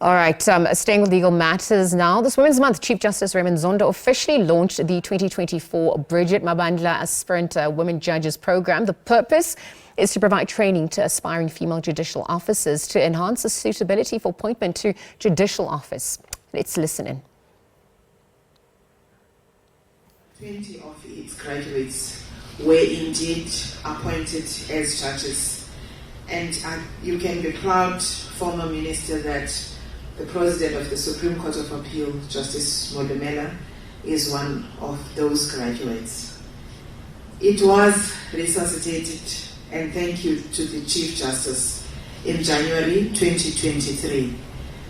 All right, staying with legal matters now. This Women's Month, Chief Justice Raymond Zondo officially launched the 2024 Brigitte Mabandla Aspirant Women Judges Program. The purpose is to provide training to aspiring female judicial officers to enhance the suitability for appointment to judicial office. Let's listen in. 20 of its graduates were indeed appointed as judges. And you can be proud, former minister, that the President of the Supreme Court of Appeal, Justice Molemela, is one of those graduates. It was resuscitated, and thank you to the Chief Justice, in January 2023,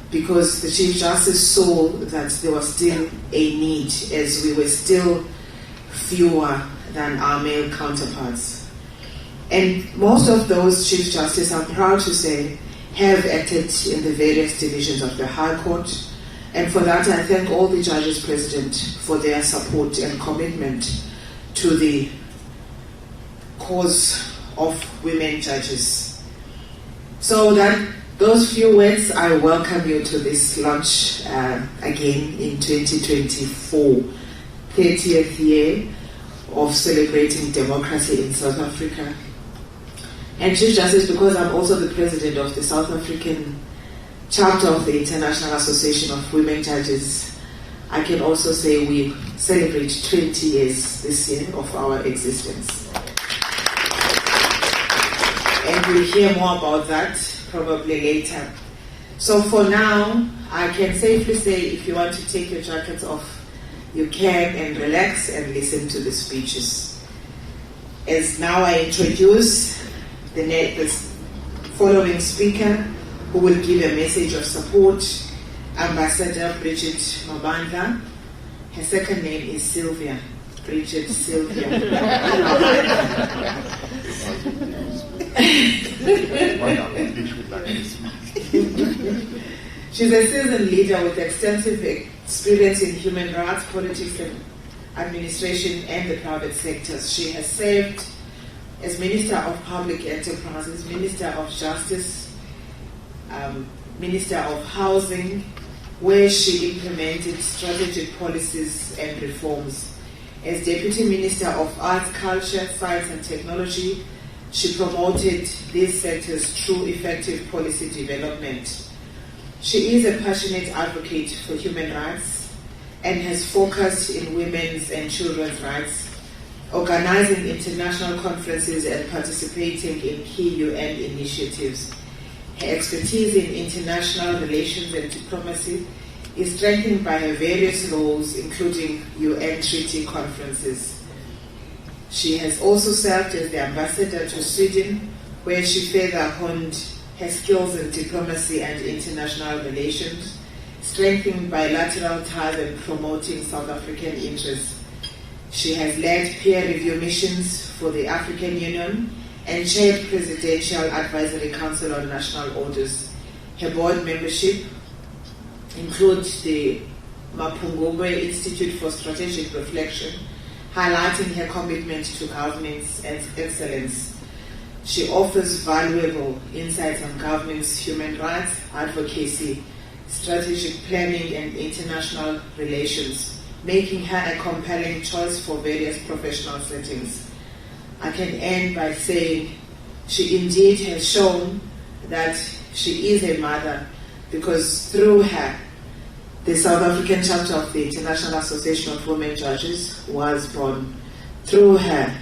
because the Chief Justice saw that there was still a need, as we were still fewer than our male counterparts. And most of those Chief Justices, I'm proud to say, have acted in the various divisions of the High Court. And for that, I thank all the judges present for their support and commitment to the cause of women judges. So those few words, I welcome you to this launch again in 2024, 30th year of celebrating democracy in South Africa. And Chief Justice, because I'm also the president of the South African chapter of the International Association of Women Judges, I can also say we celebrate 20 years this year of our existence. And we'll hear more about that probably later. So for now, I can safely say if you want to take your jackets off, you can, and relax and listen to the speeches. As now I introduce the following speaker, who will give a message of support, Ambassador Brigitte Mabandla. Her second name is Sylvia. Brigitte Sylvia. She's a seasoned leader with extensive experience in human rights, politics, and administration, and the private sectors. She has served as Minister of Public Enterprises, Minister of Justice, Minister of Housing, where she implemented strategic policies and reforms. As Deputy Minister of Arts, Culture, Science and Technology, she promoted these sectors through effective policy development. She is a passionate advocate for human rights and has focused in women's and children's rights, organizing international conferences and participating in key UN initiatives. Her expertise in international relations and diplomacy is strengthened by her various roles, including UN treaty conferences. She has also served as the ambassador to Sweden, where she further honed her skills in diplomacy and international relations, strengthening bilateral ties and promoting South African interests. She has led peer review missions for the African Union and chaired Presidential Advisory Council on National Orders. Her board membership includes the Mapungubwe Institute for Strategic Reflection, highlighting her commitment to governance and excellence. She offers valuable insights on governance, human rights, advocacy, strategic planning, and international relations, making her a compelling choice for various professional settings. I can end by saying she indeed has shown that she is a mother, because through her, the South African chapter of the International Association of Women Judges was born. Through her,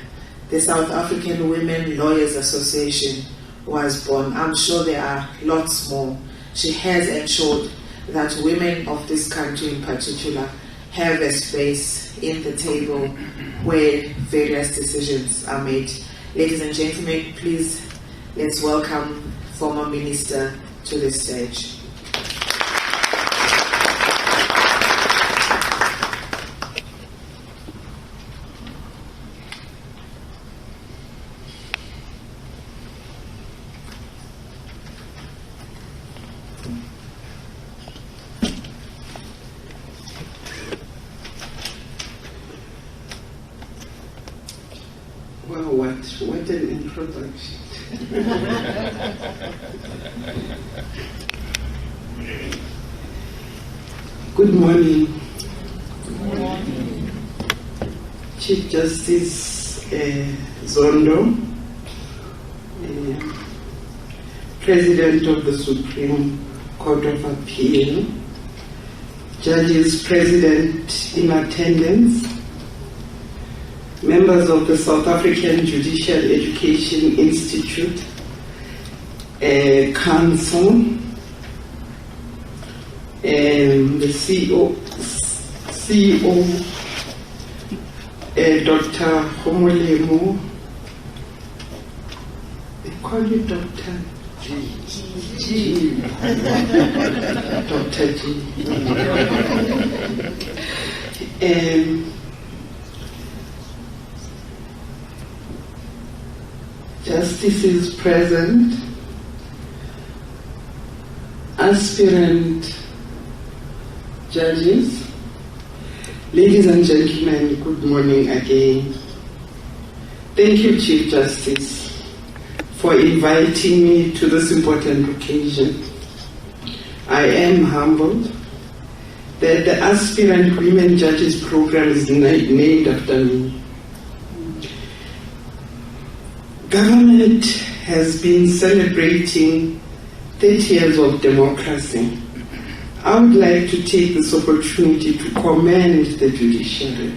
the South African Women Lawyers Association was born. I'm sure there are lots more. She has ensured that women of this country in particular have a space in the table where various decisions are made. Ladies and gentlemen, please, let's welcome former minister to the stage. Wow, what an introduction. Good morning. Good morning. Chief Justice Zondo, President of the Supreme Court of Appeal, judges present in attendance, members of the South African Judicial Education Institute, Council, and the CEO, Dr. Homolemo, they call you Dr. G. Dr. G. Justices present, aspirant judges, ladies and gentlemen, good morning again. Thank you, Chief Justice, for inviting me to this important occasion. I am humbled that the Aspirant Women Judges Program is named after me. Government has been celebrating 30 years of democracy. I would like to take this opportunity to commend the judiciary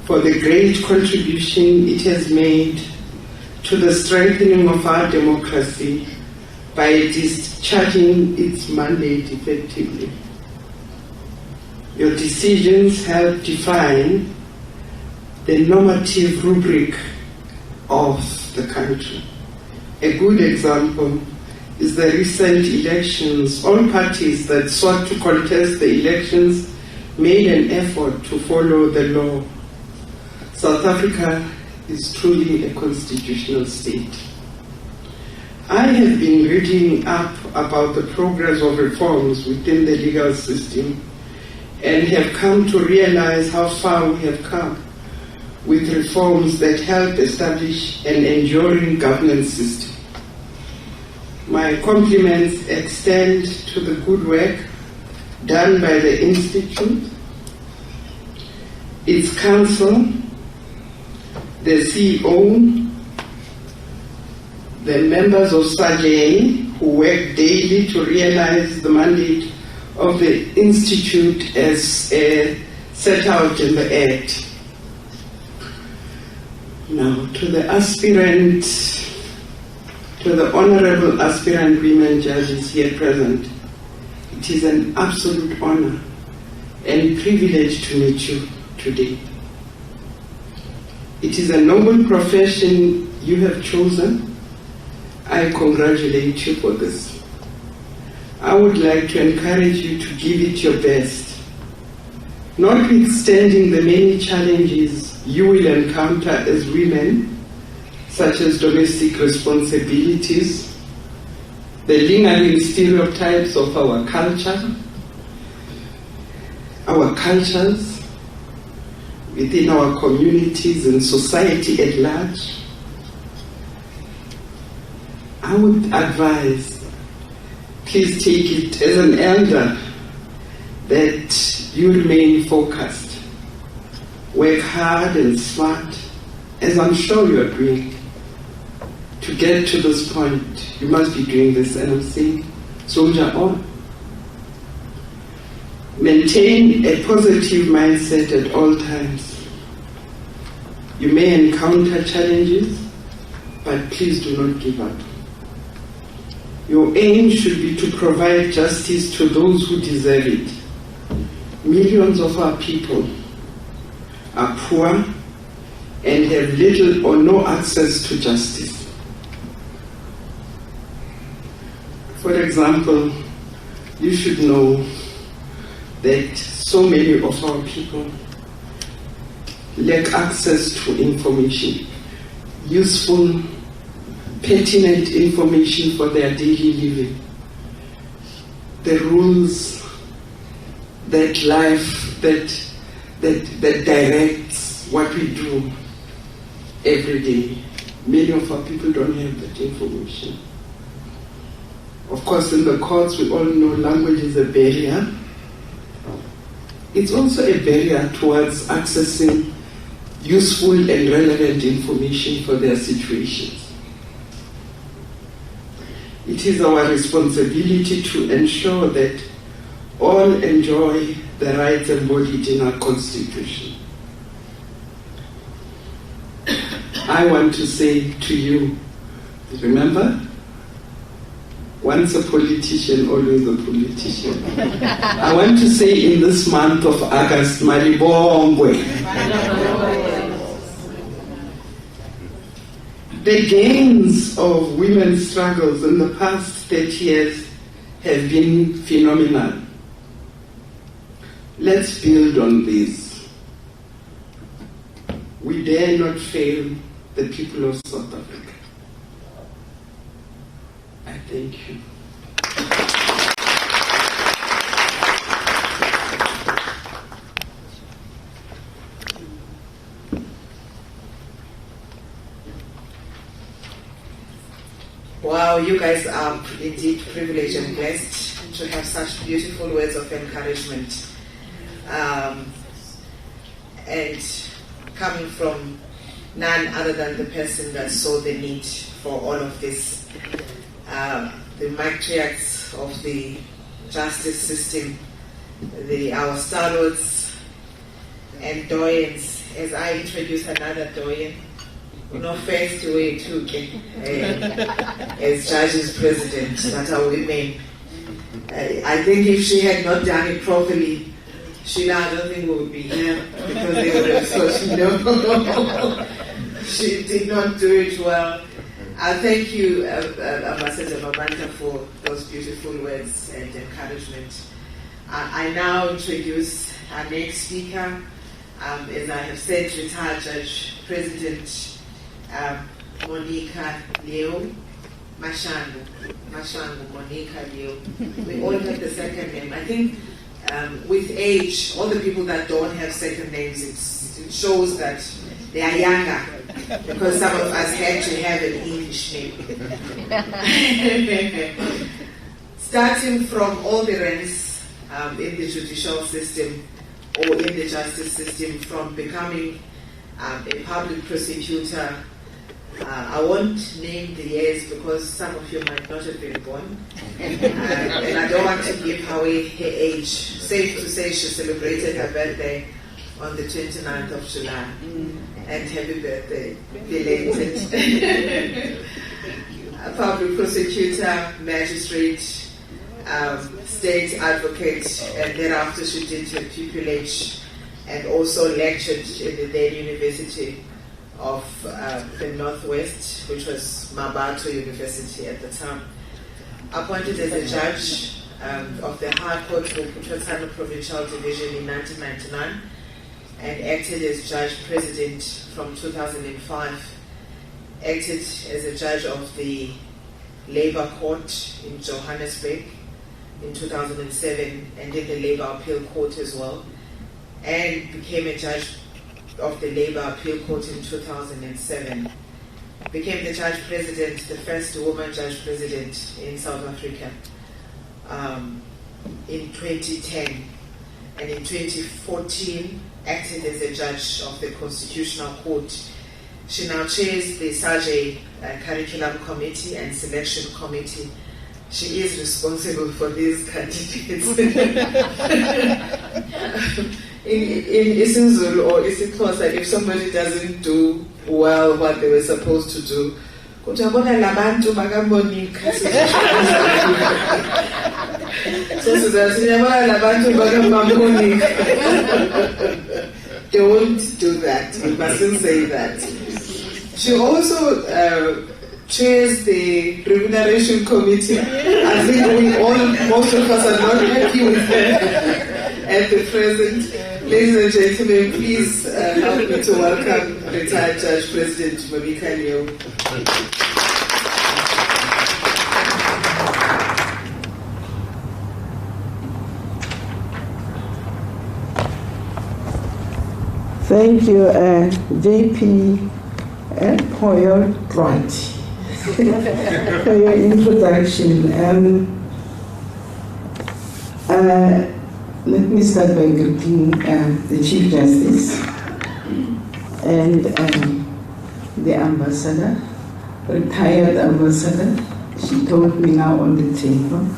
for the great contribution it has made to the strengthening of our democracy by discharging its mandate effectively. Your decisions help define the normative rubric of the country. A good example is the recent elections. All parties that sought to contest the elections made an effort to follow the law. South Africa is truly a constitutional state. I have been reading up about the progress of reforms within the legal system and have come to realize how far we have come with reforms that help establish an enduring governance system. My compliments extend to the good work done by the Institute, its council, the CEO, the members of SABC who work daily to realize the mandate of the Institute as set out in the Act. Now, to the honorable aspirant women judges here present, it is an absolute honor and privilege to meet you today. It is a noble profession you have chosen. I congratulate you for this. I would like to encourage you to give it your best. Notwithstanding the many challenges you will encounter as women, such as domestic responsibilities, the lingering stereotypes of our culture, our cultures, within our communities and society at large, I would advise, please take it as an elder that you remain focused, work hard and smart, as I'm sure you are doing. To get to this point, you must be doing this, and I'm saying, soldier on. Maintain a positive mindset at all times. You may encounter challenges, but please do not give up. Your aim should be to provide justice to those who deserve it. Millions of our people are poor and have little or no access to justice. For example, you should know that so many of our people lack access to information, useful, pertinent information for their daily living. The rules, that life that directs what we do every day. Many of our people don't have that information. Of course, in the courts, we all know language is a barrier. it's also a barrier towards accessing useful and relevant information for their situations. It is our responsibility to ensure that all enjoy the rights embodied in our Constitution. I want to say to you, remember, once a politician, always a politician. I want to say in this month of August, Malibongwe. The gains of women's struggles in the past 30 years have been phenomenal. Let's build on this. We dare not fail the people of South Africa. I thank you. Wow, you guys are indeed privileged and blessed to have such beautiful words of encouragement. And coming from none other than the person that saw the need for all of this. The matriarchs of the justice system, our stalwarts and doyens. As I introduce another doyen, no first way to as judges president, that are women. I think if she had not done it properly, Sheila, I don't think we would be here, because they would have thought, she did not do it well. Thank you, Ambassador Mabandla, for those beautiful words and encouragement. I now introduce our next speaker, as I have said, retired Judge President Monica Leo Mashangu, Monica Leo. We all have the second name. I think with age, all the people that don't have second names, it shows that they are younger, because some of us had to have an English name. Starting from all the ranks in the judicial system or in the justice system, from becoming a public prosecutor. I won't name the years because some of you might not have been born, and I don't want to give away her age. Safe to say she celebrated her birthday on the 29th of July. And happy birthday, belated. A public prosecutor, magistrate, state advocate, and thereafter she did her pupillage and also lectured in the then University of the Northwest, which was Mabato University at the time. Appointed as a judge of the High Court for Putsano Provincial Division in 1999, and acted as judge president from 2005. Acted as a judge of the Labour Court in Johannesburg in 2007, and did the Labour Appeal Court as well, and became a judge of the Labour Appeal Court in 2007. Became the judge president, the first woman judge president in South Africa in 2010. And in 2014, acted as a judge of the Constitutional Court. She now chairs the SABC Curriculum Committee and Selection Committee. She is responsible for these candidates. In isiZulu or isiXhosa, if somebody doesn't do well what they were supposed to do, don't do that. You mustn't say that. She also chairs the remuneration committee. I think most of us are not happy with her at the present. Ladies and gentlemen, please help me to welcome retired Judge President Monica Leo. Thank you, JP and Poyo Grant, for your introduction. let me start by greeting the Chief Justice and the ambassador, retired ambassador. She told me now on the table.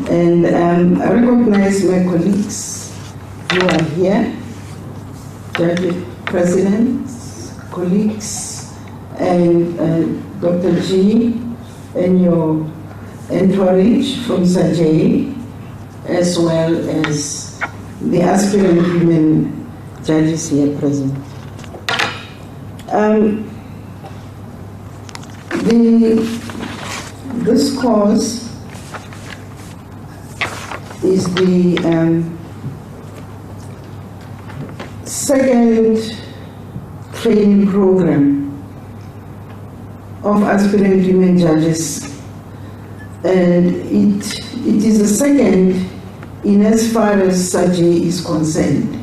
And I recognize my colleagues who are here, Judge Presidents, colleagues, and Dr. G, and your entourage from Sajay, as well as the aspirant women judges here present. This course is the second training program of aspirant women judges, and it is the second in as far as Sajay is concerned,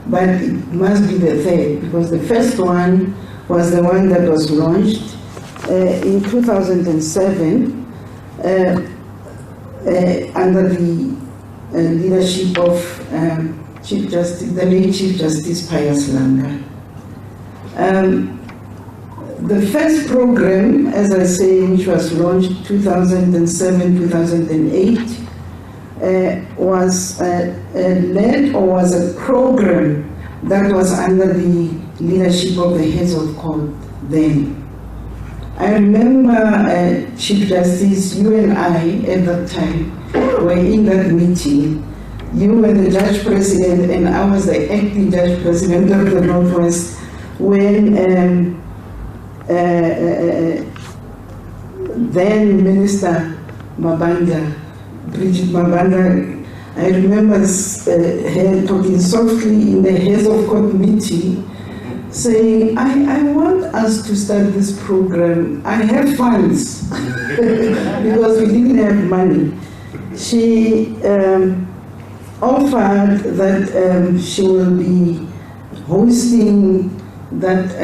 but it must be the third, because the first one was the one that was launched in 2007 under the leadership of Chief Justice, the late Chief Justice Pius Langa. The first program, as I say, which was launched 2007-2008, was led, or was a program that was under the leadership of the heads of court then. I remember, Chief Justice, you and I at that time were in that meeting. You were the Judge President and I was the acting Judge President of the Northwest when then Minister Mabandla, Brigitte Mabandla, I remember her talking softly in the heads of court meeting, saying, I want us to start this program. I have funds because we didn't have money. She offered that she will be hosting that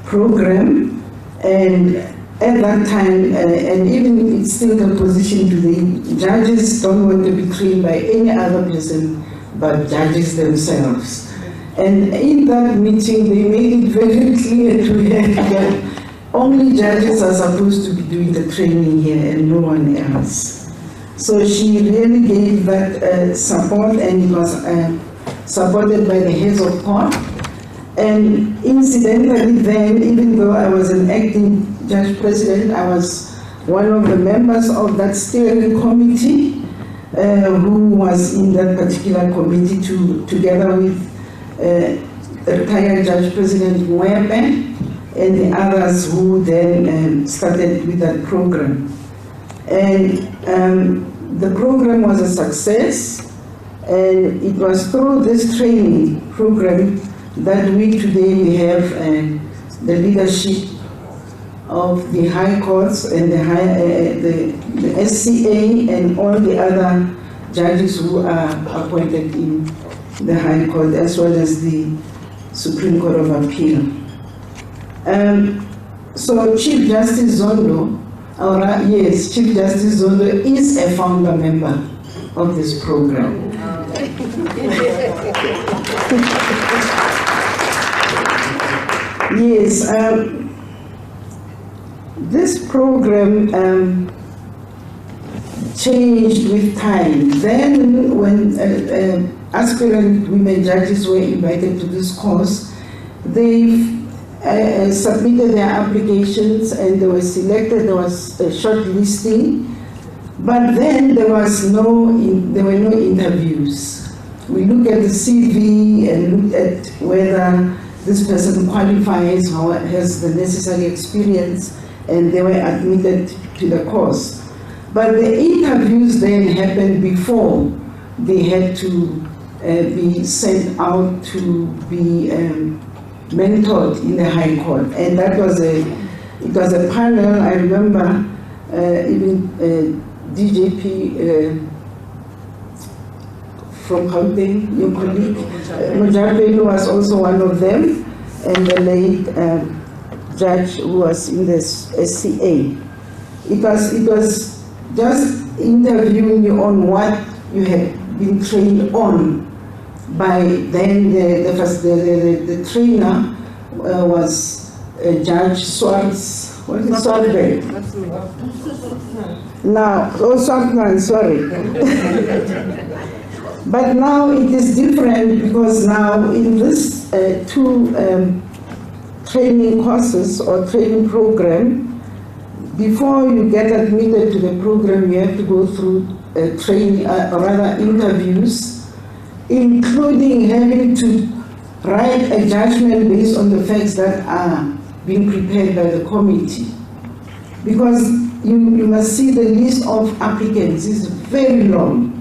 program, and at that time, and even it's still the position today, judges don't want to be trained by any other person but judges themselves. And in that meeting, they made it very clear to her that only judges are supposed to be doing the training here and no one else. So she really gave that support, and it was supported by the heads of court. And incidentally then, even though I was an acting Judge President, I was one of the members of that steering committee who was in that particular committee together with retired Judge President Mwebe and the others who then started with that program. And the program was a success, and it was through this training program that we today have the leadership of the high courts and the SCA and all the other judges who are appointed in the High Court, as well as the Supreme Court of Appeal. So Chief Justice Zondo, yes, Chief Justice Zondo is a founder member of this program. Yes, this program changed with time. Then when aspirant women judges were invited to this course, they submitted their applications and they were selected. There was a short listing, but then there were no interviews. We look at the CV and look at whether this person qualifies or has the necessary experience, and they were admitted to the course. But the interviews then happened before they had to be sent out to be mentored in the High Court. And that was it was a panel. I remember even DJP from Gauteng, your colleague, Mojapelo was also one of them, and the late judge who was in the SCA. It was just interviewing you on what you had been trained on by then the trainer was Judge Swartz. What is Swartz? Now, Swartman, sorry. But now it is different because now in this two training courses or training program, before you get admitted to the program, you have to go through training, or rather interviews, including having to write a judgment based on the facts that are being prepared by the committee. Because you must see the list of applicants is very long,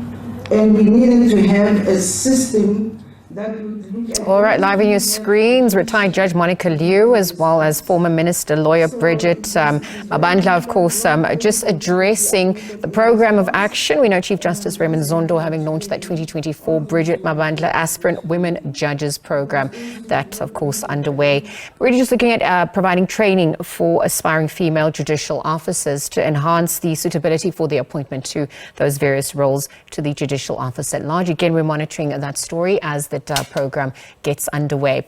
and we needed to have a system that would look at... All right, live on your screens, retired Judge Monica Liu, as well as former Minister Lawyer Brigitte Mabandla, of course, just addressing the program of action. We know Chief Justice Raymond Zondo having launched that 2024 Brigitte Mabandla Aspirant Women Judges program. That's, of course, underway. We're really just looking at providing training for aspiring female judicial officers to enhance the suitability for the appointment to those various roles to the judicial office at large. Again, we're monitoring that story as that program gets underway.